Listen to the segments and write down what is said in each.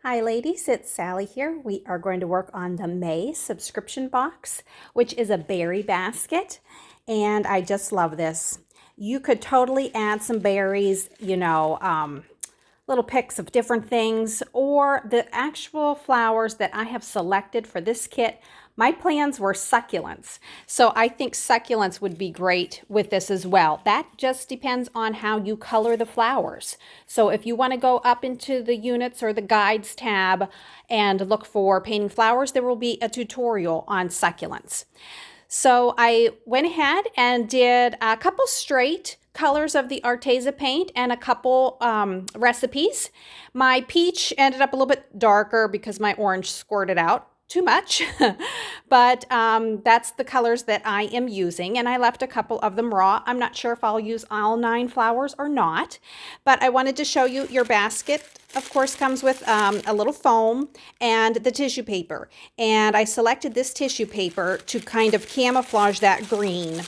Hi ladies, it's Sally here. We are going to work on the May subscription box, which is a berry basket, and I just love this. You could totally add some berries, little picks of different things, or the actual flowers that I have selected for this kit. My plans were succulents, so I think succulents would be great with this as well. That just depends on how you color the flowers. So if you want to go up into the units or the guides tab and look for painting flowers, there will be a tutorial on succulents. So I went ahead and did a couple straight colors of the Arteza paint and a couple recipes. My peach ended up a little bit darker because my orange squirted out too much, but that's the colors that I am using, and I left a couple of them raw. I'm not sure if I'll use all 9 flowers or not, but I wanted to show you your basket. Of course, comes with a little foam and the tissue paper, and I selected this tissue paper to kind of camouflage that green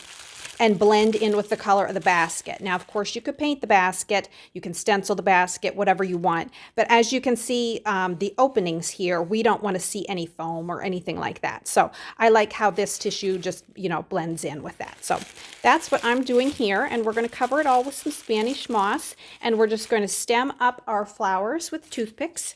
and blend in with the color of the basket. Now, of course, you could paint the basket, you can stencil the basket, whatever you want. But as you can see, the openings here, we don't want to see any foam or anything like that. So I like how this tissue just, blends in with that. So that's what I'm doing here. And we're going to cover it all with some Spanish moss. And we're just going to stem up our flowers with toothpicks.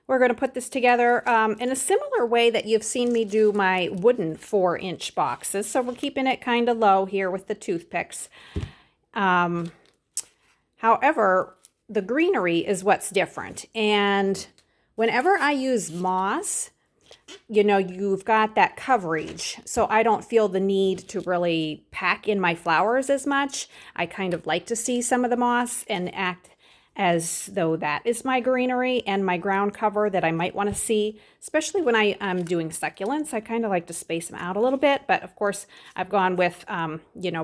We're going to put this together in a similar way that you've seen me do my wooden 4-inch boxes. So we're keeping it kind of low here with the toothpicks. However, the greenery is what's different. And whenever I use moss, you've got that coverage. So I don't feel the need to really pack in my flowers as much. I kind of like to see some of the moss and act as though that is my greenery and my ground cover that I might want to see, especially when I am doing succulents. I kind of like to space them out a little bit, but of course I've gone with,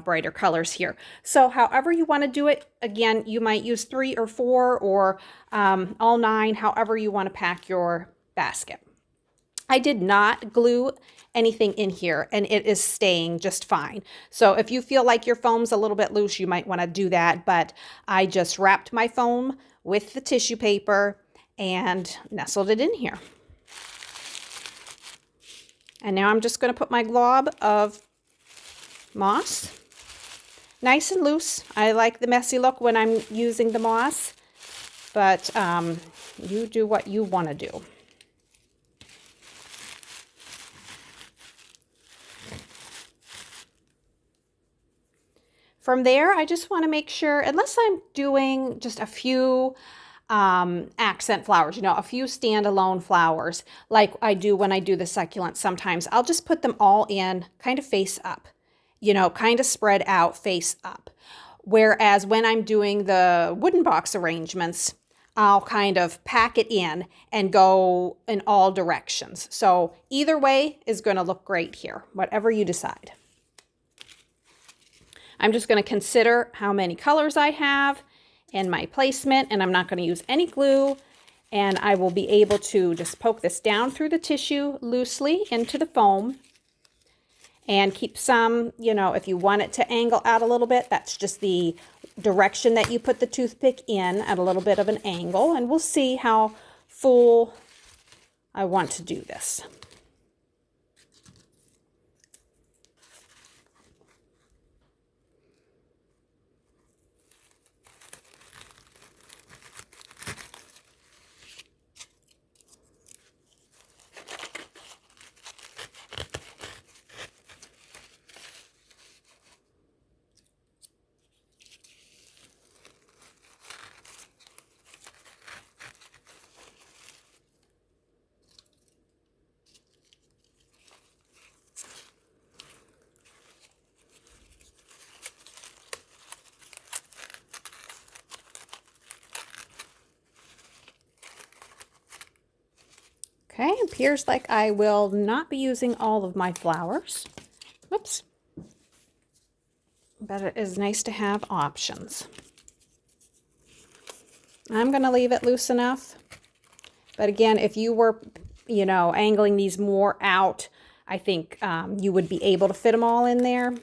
brighter colors here. So however you want to do it, again, you might use 3 or 4 or all 9, however you want to pack your basket. I did not glue anything in here, and it is staying just fine. So if you feel like your foam's a little bit loose, you might want to do that, but I just wrapped my foam with the tissue paper and nestled it in here. And now I'm just going to put my glob of moss nice and loose. I like the messy look when I'm using the moss, but you do what you want to do. From there, I just want to make sure, unless I'm doing just a few accent flowers, a few standalone flowers, like I do when I do the succulents sometimes, I'll just put them all in kind of face up, kind of spread out face up. Whereas when I'm doing the wooden box arrangements, I'll kind of pack it in and go in all directions. So either way is going to look great here, whatever you decide. I'm just going to consider how many colors I have in my placement, and I'm not going to use any glue, and I will be able to just poke this down through the tissue loosely into the foam and keep some, if you want it to angle out a little bit, that's just the direction that you put the toothpick in at a little bit of an angle, and we'll see how full I want to do this. Okay, it appears like I will not be using all of my flowers. Whoops. But it is nice to have options. I'm going to leave it loose enough. But again, if you were you know, angling these more out, I think you would be able to fit them all in there.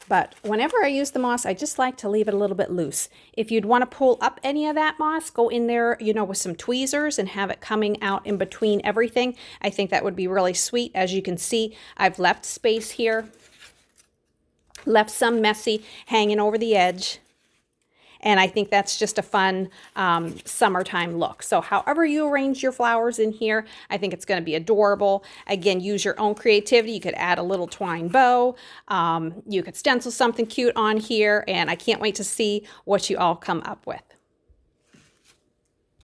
But whenever I use the moss, I just like to leave it a little bit loose. If you'd want to pull up any of that moss, go in there, you know, with some tweezers and have it coming out in between everything. I think that would be really sweet. As you can see, I've left space here, left some messy hanging over the edge. And I think that's just a fun summertime look. So however you arrange your flowers in here, I think it's going to be adorable. Again, use your own creativity. You could add a little twine bow. You could stencil something cute on here. And I can't wait to see what you all come up with.